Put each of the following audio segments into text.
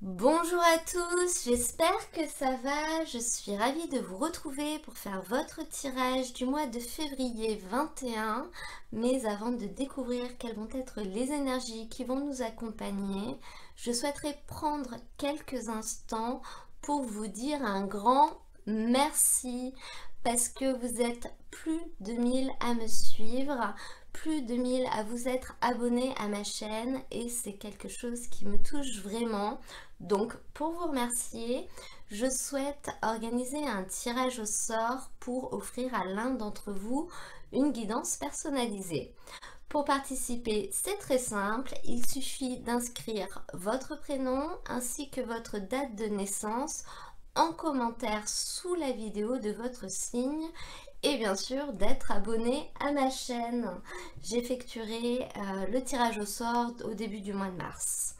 Bonjour à tous, j'espère que ça va. Je suis ravie de vous retrouver pour faire votre tirage du mois de février 21. Mais avant de découvrir quelles vont être les énergies qui vont nous accompagner, je souhaiterais prendre quelques instants pour vous dire un grand merci parce que vous êtes plus de 1000 à me suivre, plus de 1000 à vous être abonnés à ma chaîne et c'est quelque chose qui me touche vraiment. Donc pour vous remercier, je souhaite organiser un tirage au sort pour offrir à l'un d'entre vous une guidance personnalisée. Pour participer, c'est très simple, il suffit d'inscrire votre prénom ainsi que votre date de naissance en commentaire sous la vidéo de votre signe et bien sûr d'être abonné à ma chaîne. J'effectuerai le tirage au sort au début du mois de mars.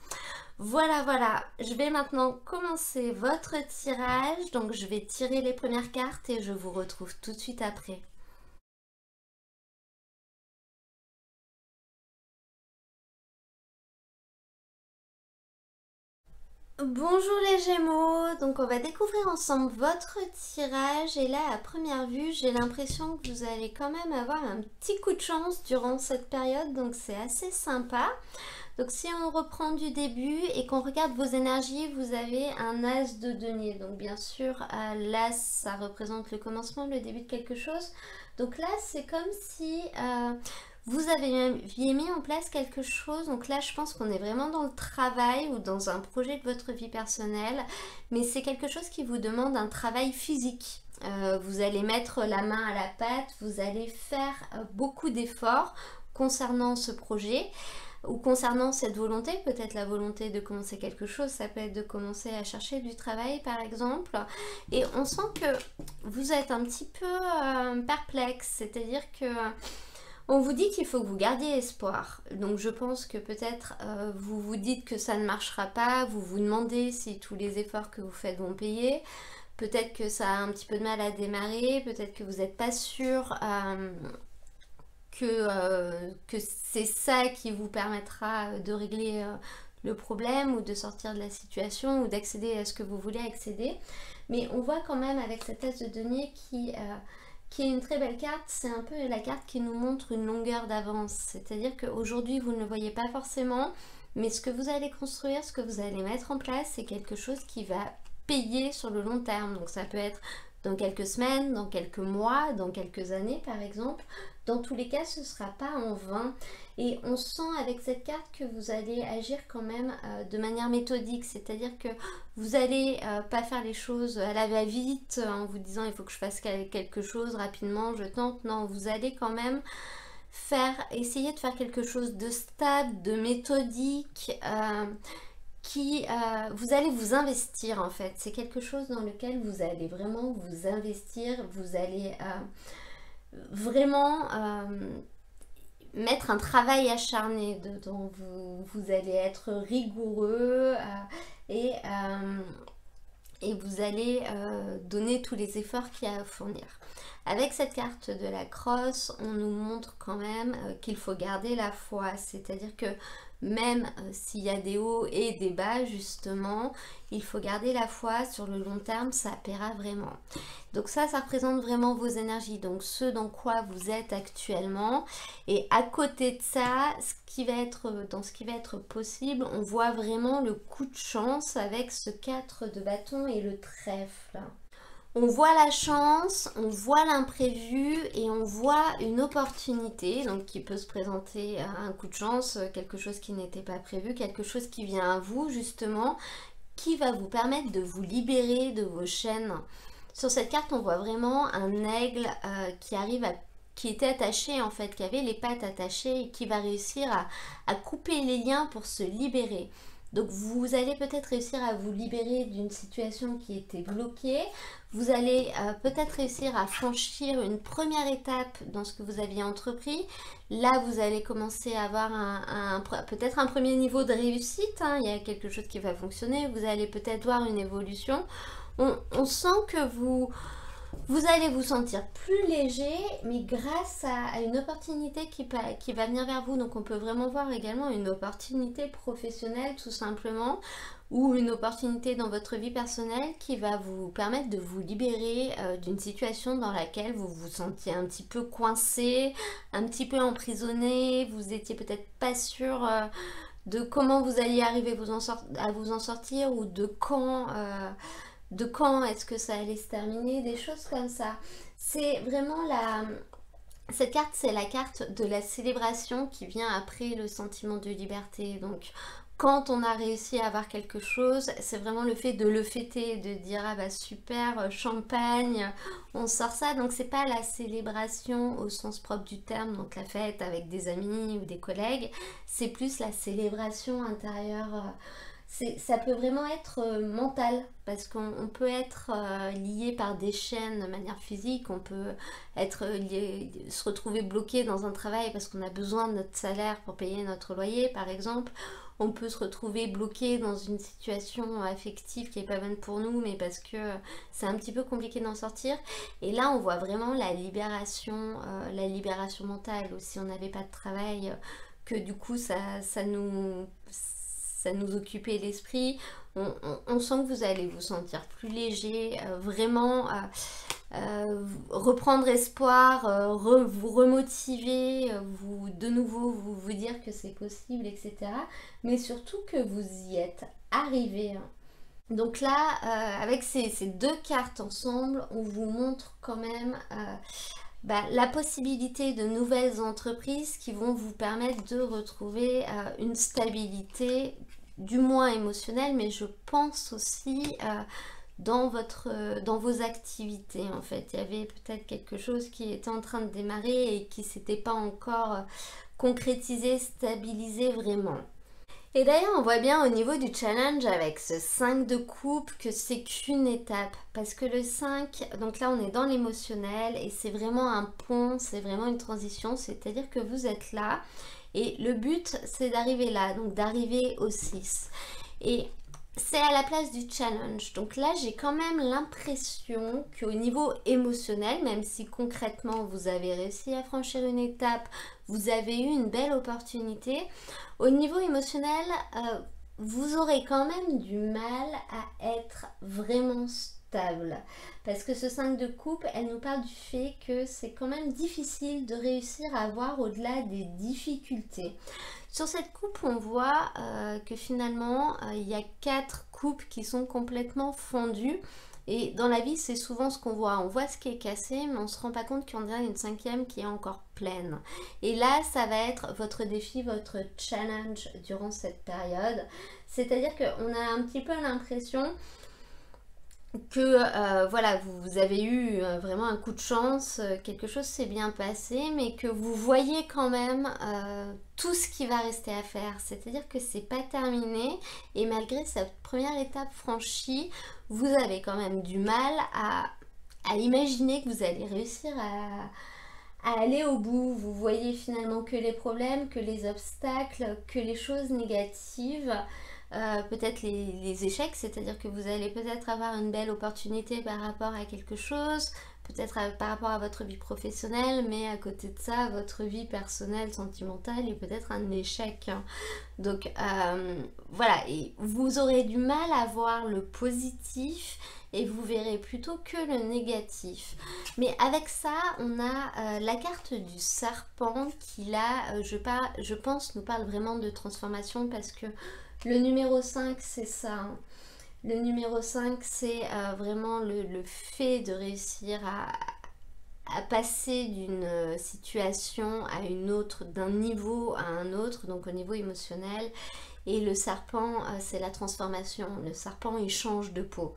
Voilà, je vais maintenant commencer votre tirage, donc je vais tirer les premières cartes et je vous retrouve tout de suite après. Bonjour les Gémeaux, donc on va découvrir ensemble votre tirage et là à première vue j'ai l'impression que vous allez quand même avoir un petit coup de chance durant cette période, donc c'est assez sympa. Donc si on reprend du début et qu'on regarde vos énergies, vous avez un as de denier. Donc bien sûr, l'as, ça représente le commencement, le début de quelque chose. Donc là, c'est comme si vous aviez mis en place quelque chose. Donc là, je pense qu'on est vraiment dans le travail ou dans un projet de votre vie personnelle. Mais c'est quelque chose qui vous demande un travail physique. Vous allez mettre la main à la pâte, vous allez faire beaucoup d'efforts concernant ce projet ou concernant cette volonté, peut-être la volonté de commencer quelque chose, ça peut être de commencer à chercher du travail par exemple, et on sent que vous êtes un petit peu perplexe, c'est-à-dire que on vous dit qu'il faut que vous gardiez espoir, donc je pense que peut-être vous vous dites que ça ne marchera pas, vous vous demandez si tous les efforts que vous faites vont payer, peut-être que ça a un petit peu de mal à démarrer, peut-être que vous n'êtes pas sûr que c'est ça qui vous permettra de régler le problème ou de sortir de la situation ou d'accéder à ce que vous voulez accéder. Mais on voit quand même avec cette as de denier qui est une très belle carte, c'est un peu la carte qui nous montre une longueur d'avance. C'est-à-dire qu'aujourd'hui, vous ne le voyez pas forcément, mais ce que vous allez construire, ce que vous allez mettre en place, c'est quelque chose qui va payer sur le long terme. Donc ça peut être dans quelques semaines, dans quelques mois, dans quelques années par exemple. Dans tous les cas, ce ne sera pas en vain. Et on sent avec cette carte que vous allez agir quand même de manière méthodique. C'est-à-dire que vous n'allez pas faire les choses à la va-vite en vous disant il faut que je fasse quelque chose rapidement, je tente. Non, vous allez quand même essayer de faire quelque chose de stable, de méthodique, vous allez vous investir en fait. C'est quelque chose dans lequel vous allez vraiment vous investir, vous allez vraiment mettre un travail acharné dedans, vous allez être rigoureux et vous allez donner tous les efforts qu'il y a à fournir. Avec cette carte de la crosse, on nous montre quand même qu'il faut garder la foi, c'est-à-dire que même s'il y a des hauts et des bas justement, il faut garder la foi, sur le long terme ça paiera vraiment. Donc ça représente vraiment vos énergies, donc ce dans quoi vous êtes actuellement. Et à côté de ça, dans ce qui va être possible, on voit vraiment le coup de chance avec ce 4 de bâton et le trèfle. On voit la chance, on voit l'imprévu et on voit une opportunité donc qui peut se présenter un coup de chance, quelque chose qui n'était pas prévu, quelque chose qui vient à vous justement, qui va vous permettre de vous libérer de vos chaînes. Sur cette carte, on voit vraiment un aigle qui était attaché en fait, qui avait les pattes attachées et qui va réussir à couper les liens pour se libérer. Donc vous allez peut-être réussir à vous libérer d'une situation qui était bloquée. Vous allez peut-être réussir à franchir une première étape dans ce que vous aviez entrepris. Là, vous allez commencer à avoir peut-être un premier niveau de réussite. Hein. Il y a quelque chose qui va fonctionner. Vous allez peut-être voir une évolution. On sent que Vous allez vous sentir plus léger, mais grâce à une opportunité qui va venir vers vous. Donc on peut vraiment voir également une opportunité professionnelle tout simplement, ou une opportunité dans votre vie personnelle qui va vous permettre de vous libérer d'une situation dans laquelle vous vous sentiez un petit peu coincé, un petit peu emprisonné, vous étiez peut-être pas sûr de comment vous alliez arriver à vous en sortir, ou de quand est-ce que ça allait se terminer, des choses comme ça. C'est vraiment cette carte, c'est la carte de la célébration qui vient après le sentiment de liberté. Donc, quand on a réussi à avoir quelque chose, c'est vraiment le fait de le fêter, de dire ah bah super, champagne, on sort ça. Donc c'est pas la célébration au sens propre du terme, donc la fête avec des amis ou des collègues, c'est plus la célébration intérieure. Ça peut vraiment être mental, parce qu'on peut être lié par des chaînes de manière physique, on peut être se retrouver bloqué dans un travail parce qu'on a besoin de notre salaire pour payer notre loyer par exemple. On peut se retrouver bloqué dans une situation affective qui n'est pas bonne pour nous, mais parce que c'est un petit peu compliqué d'en sortir. Et là, on voit vraiment la libération mentale. Ou si on n'avait pas de travail, que du coup, ça nous occupait l'esprit. On sent que vous allez vous sentir plus léger, vraiment reprendre espoir, vous remotiver, de nouveau vous dire que c'est possible, etc. Mais surtout que vous y êtes arrivé. Donc là, avec ces deux cartes ensemble, on vous montre quand même la possibilité de nouvelles entreprises qui vont vous permettre de retrouver une stabilité, du moins émotionnelle, mais je pense aussi dans vos activités en fait. Il y avait peut-être quelque chose qui était en train de démarrer et qui ne s'était pas encore concrétisé, stabilisé vraiment. Et d'ailleurs, on voit bien au niveau du challenge avec ce 5 de coupe que c'est qu'une étape. Parce que le 5, donc là on est dans l'émotionnel et c'est vraiment un pont, c'est vraiment une transition. C'est-à-dire que vous êtes là et le but c'est d'arriver là, donc d'arriver au 6. Et c'est à la place du challenge. Donc là, j'ai quand même l'impression qu'au niveau émotionnel, même si concrètement vous avez réussi à franchir une étape, vous avez eu une belle opportunité, au niveau émotionnel, vous aurez quand même du mal à être vraiment stable. Parce que ce 5 de coupe, elle nous parle du fait que c'est quand même difficile de réussir à voir au-delà des difficultés. Sur cette coupe, on voit que finalement, il y a 4 coupes qui sont complètement fondues. Et dans la vie, c'est souvent ce qu'on voit. On voit ce qui est cassé, mais on ne se rend pas compte qu'il y en a une 5e qui est encore pleine. Et là, ça va être votre défi, votre challenge durant cette période. C'est-à-dire qu'on a un petit peu l'impression que voilà, vous avez eu vraiment un coup de chance, quelque chose s'est bien passé, mais que vous voyez quand même tout ce qui va rester à faire. C'est-à-dire que c'est pas terminé, et malgré cette première étape franchie, vous avez quand même du mal à imaginer que vous allez réussir à aller au bout. Vous voyez finalement que les problèmes, que les obstacles, que les choses négatives. Peut-être les échecs, c'est-à-dire que vous allez peut-être avoir une belle opportunité par rapport à quelque chose, peut-être par rapport à votre vie professionnelle, mais à côté de ça, votre vie personnelle, sentimentale est peut-être un échec. Donc voilà, et vous aurez du mal à voir le positif et vous verrez plutôt que le négatif. Mais avec ça, on a la carte du serpent qui là, je pense, nous parle vraiment de transformation, parce que le numéro 5, c'est ça. Le numéro 5, c'est vraiment le fait de réussir à passer d'une situation à une autre, d'un niveau à un autre, donc au niveau émotionnel. Et le serpent, c'est la transformation. Le serpent, il change de peau.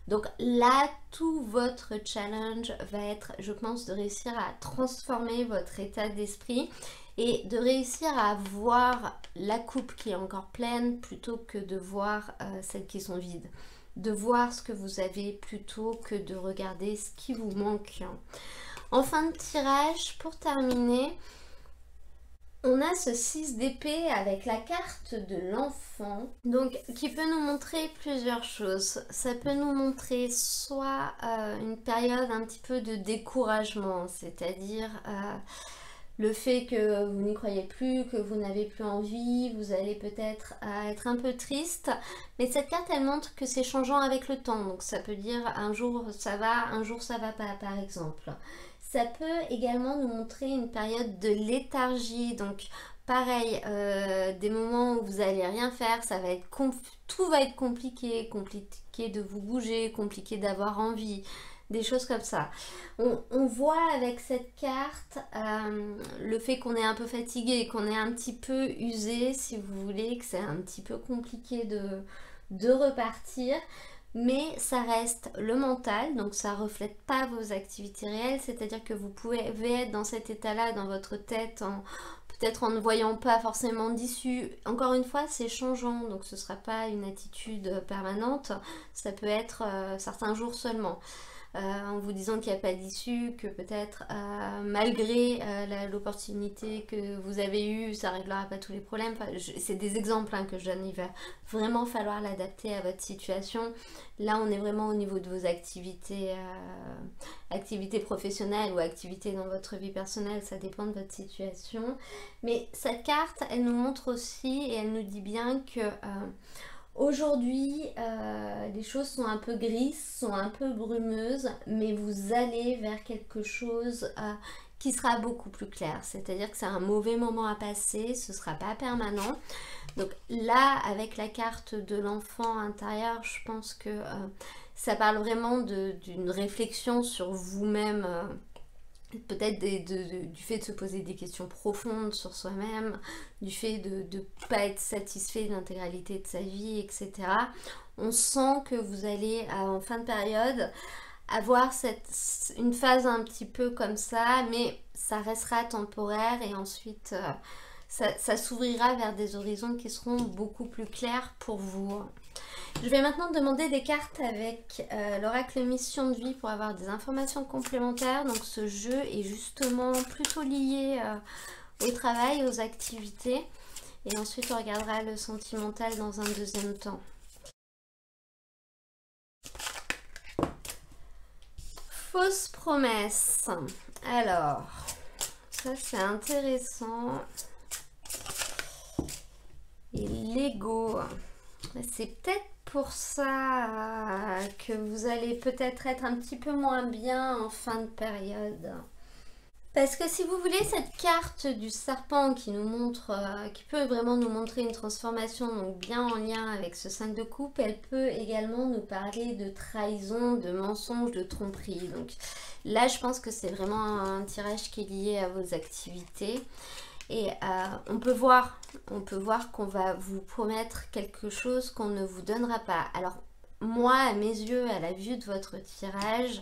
Donc là, tout votre challenge va être, je pense, de réussir à transformer votre état d'esprit et de réussir à voir la coupe qui est encore pleine plutôt que de voir celles qui sont vides. De voir ce que vous avez plutôt que de regarder ce qui vous manque. En fin de tirage, pour terminer, On a ce 6 d'épée avec la carte de l'enfant, donc qui peut nous montrer plusieurs choses. Ça peut nous montrer soit une période un petit peu de découragement, c'est-à-dire le fait que vous n'y croyez plus, que vous n'avez plus envie, vous allez peut-être être un peu triste, mais cette carte elle montre que c'est changeant avec le temps, donc ça peut dire un jour ça va, un jour ça va pas par exemple. Ça peut également nous montrer une période de léthargie, donc pareil, des moments où vous n'allez rien faire, ça va être tout va être compliqué, compliqué de vous bouger, compliqué d'avoir envie, des choses comme ça. On voit avec cette carte le fait qu'on est un peu fatigué, qu'on est un petit peu usé, si vous voulez, que c'est un petit peu compliqué de repartir. Mais ça reste le mental, donc ça reflète pas vos activités réelles, c'est-à-dire que vous pouvez être dans cet état-là, dans votre tête, peut-être en ne voyant pas forcément d'issue. Encore une fois, c'est changeant, donc ce ne sera pas une attitude permanente, ça peut être certains jours seulement. En vous disant qu'il n'y a pas d'issue, que peut-être malgré l'opportunité que vous avez eue, ça ne réglera pas tous les problèmes. Enfin, c'est des exemples que je donne, il va vraiment falloir l'adapter à votre situation. Là, on est vraiment au niveau de vos activités, activités professionnelles ou activités dans votre vie personnelle, ça dépend de votre situation. Mais cette carte, elle nous montre aussi et elle nous dit bien que aujourd'hui, les choses sont un peu grises, sont un peu brumeuses, mais vous allez vers quelque chose qui sera beaucoup plus clair. C'est-à-dire que c'est un mauvais moment à passer, ce ne sera pas permanent. Donc là, avec la carte de l'enfant intérieur, je pense que ça parle vraiment d'une réflexion sur vous-même. Peut-être du fait de se poser des questions profondes sur soi-même, du fait de ne pas être satisfait de l'intégralité de sa vie, etc. On sent que vous allez, en fin de période, avoir une phase un petit peu comme ça, mais ça restera temporaire et ensuite ça s'ouvrira vers des horizons qui seront beaucoup plus clairs pour vous. Je vais maintenant demander des cartes avec l'oracle mission de vie pour avoir des informations complémentaires. Donc ce jeu est justement plutôt lié au travail, aux activités. Et ensuite on regardera le sentimental dans un deuxième temps. Fausse promesse. Alors, ça c'est intéressant. Et l'ego. C'est peut-être pour ça que vous allez peut-être être un petit peu moins bien en fin de période. Parce que si vous voulez, cette carte du serpent qui nous montre, qui peut vraiment nous montrer une transformation, donc bien en lien avec ce 5 de coupe, elle peut également nous parler de trahison, de mensonge, de tromperie. Donc là, je pense que c'est vraiment un tirage qui est lié à vos activités. Et on peut voir qu'on va vous promettre quelque chose qu'on ne vous donnera pas. Alors moi, à mes yeux, à la vue de votre tirage,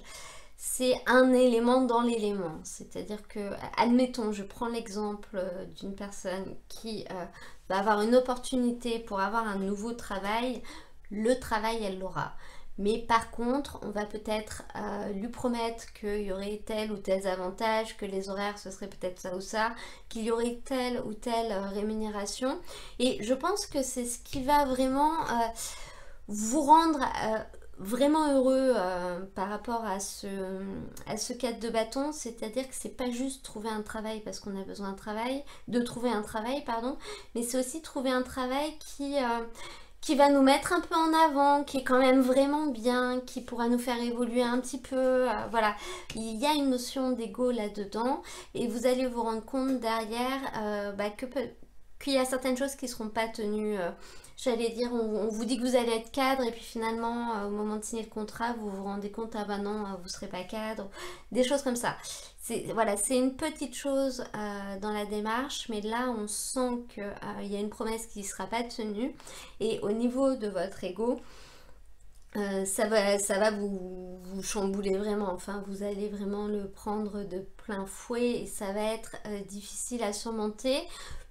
c'est un élément dans l'élément. C'est-à-dire que, admettons, je prends l'exemple d'une personne qui va avoir une opportunité pour avoir un nouveau travail. Le travail, elle l'aura. Mais par contre, on va peut-être lui promettre qu'il y aurait tel ou tel avantage, que les horaires ce serait peut-être ça ou ça, qu'il y aurait telle ou telle rémunération. Et je pense que c'est ce qui va vraiment vous rendre vraiment heureux par rapport à ce 4 de bâton. C'est-à-dire que c'est pas juste trouver un travail parce qu'on a besoin de trouver un travail, mais c'est aussi trouver un travail qui va nous mettre un peu en avant, qui est quand même vraiment bien, qui pourra nous faire évoluer un petit peu. Voilà, il y a une notion d'ego là-dedans et vous allez vous rendre compte derrière qu'il y a certaines choses qui ne seront pas tenues. J'allais dire, on vous dit que vous allez être cadre et puis finalement, au moment de signer le contrat, vous vous rendez compte, ah bah non, vous ne serez pas cadre. Des choses comme ça. Voilà, c'est une petite chose dans la démarche, mais là on sent qu'il y a une promesse qui ne sera pas tenue. Et au niveau de votre ego, ça va vous chambouler vraiment. Enfin, vous allez vraiment le prendre de plein fouet et ça va être difficile à surmonter.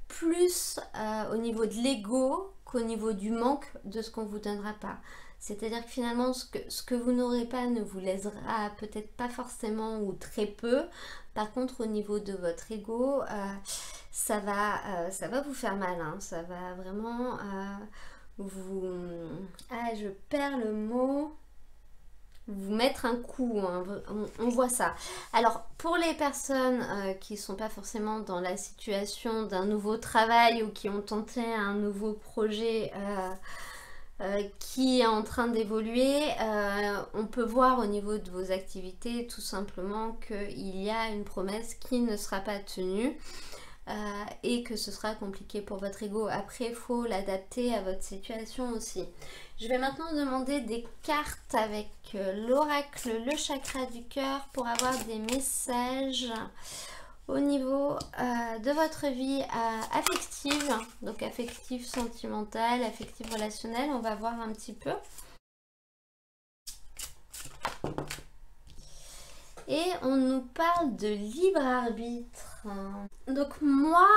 Plus au niveau de l'ego qu'au niveau du manque de ce qu'on ne vous donnera pas. C'est-à-dire que finalement, ce que vous n'aurez pas ne vous lésera peut-être pas forcément ou très peu. Par contre, au niveau de votre ego, ça va vous faire mal, hein. Ça va vraiment vous... Ah, je perds le mot... vous mettre un coup, hein. On voit ça. Alors, pour les personnes qui ne sont pas forcément dans la situation d'un nouveau travail ou qui ont tenté un nouveau projet qui est en train d'évoluer, on peut voir au niveau de vos activités tout simplement qu'il y a une promesse qui ne sera pas tenue. Et que ce sera compliqué pour votre ego. Après, il faut l'adapter à votre situation aussi. Je vais maintenant demander des cartes avec l'oracle, le chakra du cœur, pour avoir des messages au niveau de votre vie affective, donc affective sentimentale, affective relationnelle. On va voir un petit peu. Et on nous parle de libre arbitre. Donc moi,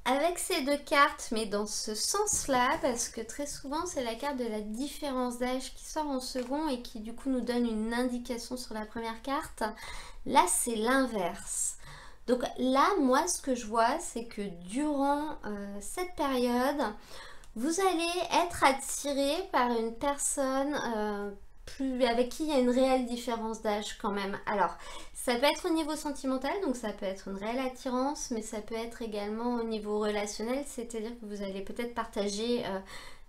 avec ces deux cartes, mais dans ce sens-là, parce que très souvent c'est la carte de la différence d'âge qui sort en second et qui du coup nous donne une indication sur la première carte. Là c'est l'inverse. Donc là, moi ce que je vois, c'est que durant cette période, vous allez être attiré par une personne avec qui il y a une réelle différence d'âge quand même. Alors, ça peut être au niveau sentimental, donc ça peut être une réelle attirance, mais ça peut être également au niveau relationnel, c'est-à-dire que vous allez peut-être partager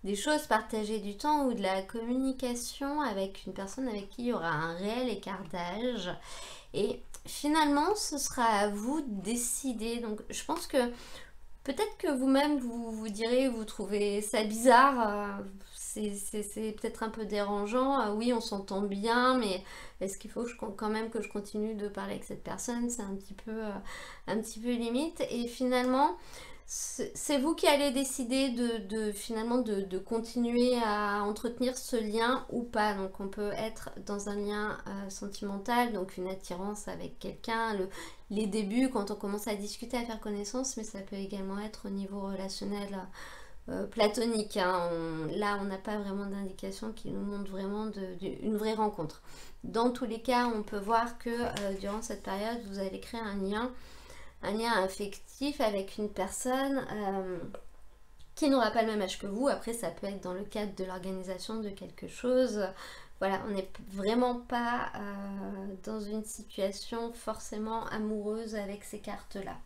des choses, partager du temps ou de la communication avec une personne avec qui il y aura un réel écart d'âge. Et finalement, ce sera à vous de décider. Donc, je pense que peut-être que vous-même, vous direz, vous trouvez ça bizarre, c'est peut-être un peu dérangeant. Oui, on s'entend bien, mais est-ce qu'il faut quand même que je continue de parler avec cette personne? C'est un petit peu limite. Et finalement, c'est vous qui allez décider finalement de continuer à entretenir ce lien ou pas. Donc on peut être dans un lien sentimental, donc une attirance avec quelqu'un, les débuts quand on commence à discuter, à faire connaissance, mais ça peut également être au niveau relationnel platonique, hein. Là on n'a pas vraiment d'indication qui nous montre vraiment une vraie rencontre. Dans tous les cas, on peut voir que durant cette période vous allez créer un lien affectif avec une personne qui n'aura pas le même âge que vous. Après ça peut être dans le cadre de l'organisation de quelque chose. Voilà, on n'est vraiment pas dans une situation forcément amoureuse avec ces cartes-là.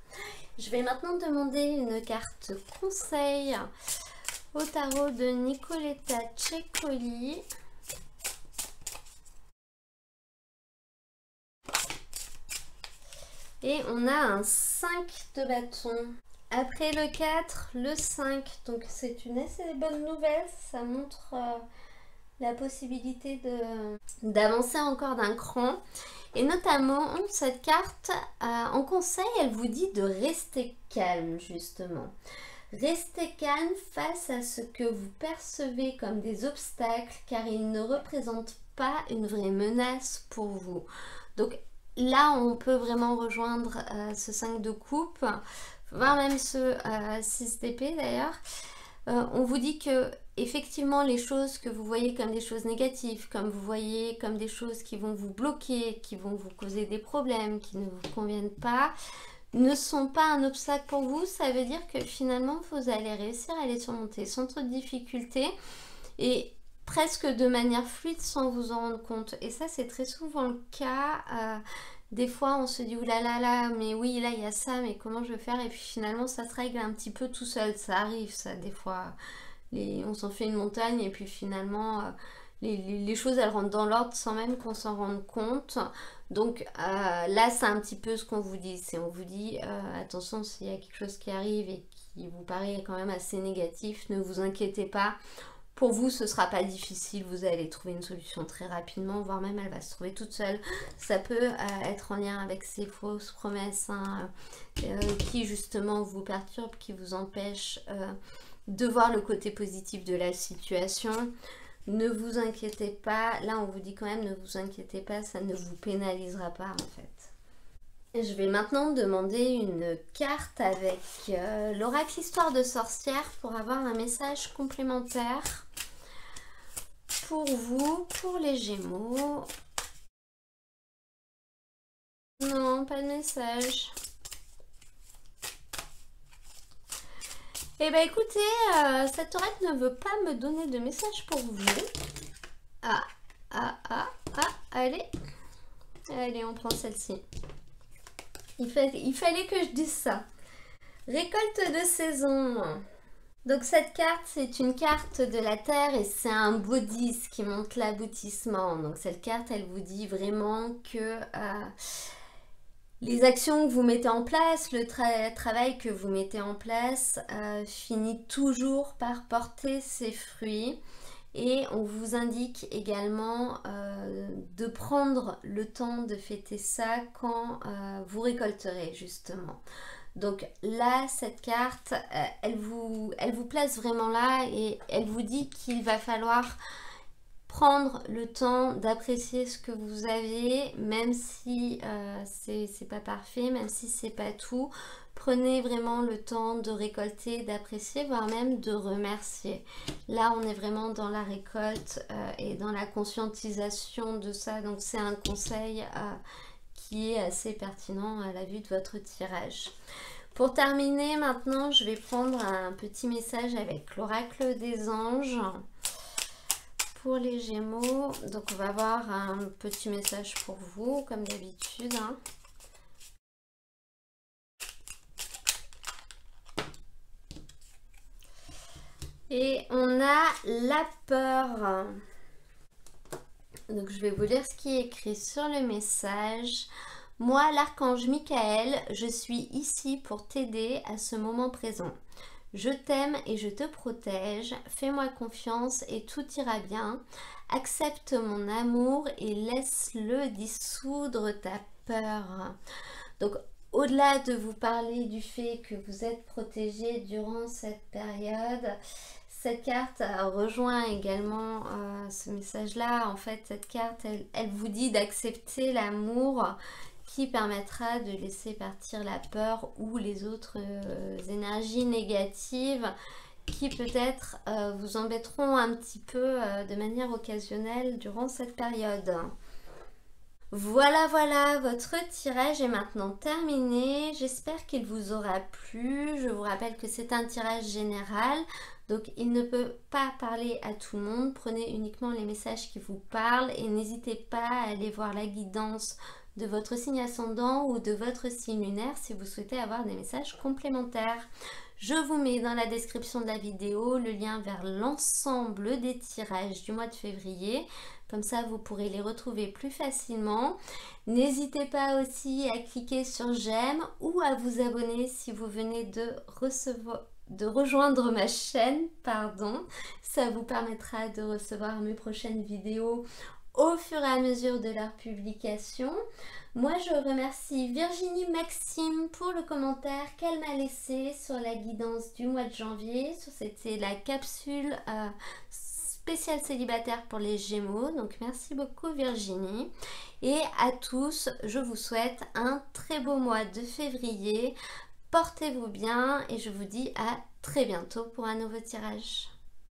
Je vais maintenant demander une carte conseil au tarot de Nicoletta Ceccoli. Et on a un 5 de bâton. Après le 4, le 5. Donc c'est une assez bonne nouvelle. Ça montre la possibilité d'avancer encore d'un cran. Et notamment, cette carte, en conseil, elle vous dit de rester calme, justement. Restez calme face à ce que vous percevez comme des obstacles, car ils ne représentent pas une vraie menace pour vous. Donc là, on peut vraiment rejoindre ce 5 de coupe, voire même ce 6 d'épée d'ailleurs. On vous dit que effectivement les choses que vous voyez comme des choses négatives, comme vous voyez comme des choses qui vont vous bloquer, qui vont vous causer des problèmes, qui ne vous conviennent pas, ne sont pas un obstacle pour vous. Ça veut dire que finalement vous allez réussir à les surmonter sans trop de difficultés et presque de manière fluide sans vous en rendre compte. Et ça c'est très souvent le cas. Des fois on se dit oulala, mais oui là il y a ça, mais comment je vais faire? Et puis finalement ça se règle un petit peu tout seul. Ça arrive ça des fois. On s'en fait une montagne et puis finalement les choses elles rentrent dans l'ordre sans même qu'on s'en rende compte. Donc là c'est un petit peu ce qu'on vous dit. On vous dit attention, s'il y a quelque chose qui arrive et qui vous paraît quand même assez négatif, ne vous inquiétez pas. Pour vous, ce ne sera pas difficile, vous allez trouver une solution très rapidement, voire même elle va se trouver toute seule. Ça peut être en lien avec ces fausses promesses hein, qui justement vous perturbent, qui vous empêchent de voir le côté positif de la situation. Ne vous inquiétez pas, là on vous dit quand même ne vous inquiétez pas, ça ne vous pénalisera pas en fait. Je vais maintenant demander une carte avec l'oracle histoire de sorcière pour avoir un message complémentaire pour vous, pour les Gémeaux. Non, pas de message. Eh bien écoutez, cette oreille ne veut pas me donner de message pour vous. Allez. Allez, on prend celle-ci. Il fallait que je dise ça. Récolte de saison. Donc cette carte, c'est une carte de la Terre et c'est un beau 10 qui montre l'aboutissement. Donc cette carte, elle vous dit vraiment que les actions que vous mettez en place, le travail que vous mettez en place finit toujours par porter ses fruits. Et on vous indique également de prendre le temps de fêter ça quand vous récolterez justement. Donc là, cette carte, elle vous place vraiment là et elle vous dit qu'il va falloir prendre le temps d'apprécier ce que vous avez, même si c'est pas parfait, même si c'est pas tout. Prenez vraiment le temps de récolter, d'apprécier, voire même de remercier. Là, on est vraiment dans la récolte et dans la conscientisation de ça. Donc, c'est un conseil qui est assez pertinent à la vue de votre tirage. Pour terminer, maintenant, je vais prendre un petit message avec l'oracle des anges. Pour les Gémeaux, donc on va avoir un petit message pour vous, comme d'habitude. Et on a la peur. Donc je vais vous lire ce qui est écrit sur le message. Moi, l'archange Michael, je suis ici pour t'aider à ce moment présent. Je t'aime et je te protège, fais-moi confiance et tout ira bien. Accepte mon amour et laisse-le dissoudre ta peur. Donc, au-delà de vous parler du fait que vous êtes protégé durant cette période, cette carte rejoint également ce message-là. En fait, cette carte, elle vous dit d'accepter l'amour qui permettra de laisser partir la peur ou les autres énergies négatives qui peut-être vous embêteront un petit peu de manière occasionnelle durant cette période. Voilà, votre tirage est maintenant terminé. J'espère qu'il vous aura plu. Je vous rappelle que c'est un tirage général, donc il ne peut pas parler à tout le monde. Prenez uniquement les messages qui vous parlent et n'hésitez pas à aller voir la guidance de votre signe ascendant ou de votre signe lunaire si vous souhaitez avoir des messages complémentaires. Je vous mets dans la description de la vidéo le lien vers l'ensemble des tirages du mois de février. Comme ça, vous pourrez les retrouver plus facilement. N'hésitez pas aussi à cliquer sur j'aime ou à vous abonner si vous venez de rejoindre ma chaîne. Ça vous permettra de recevoir mes prochaines vidéos au fur et à mesure de leur publication. Moi, je remercie Virginie Maxime pour le commentaire qu'elle m'a laissé sur la guidance du mois de janvier. C'était la capsule spéciale célibataire pour les Gémeaux. Donc, merci beaucoup Virginie. Et à tous, je vous souhaite un très beau mois de février. Portez-vous bien et je vous dis à très bientôt pour un nouveau tirage.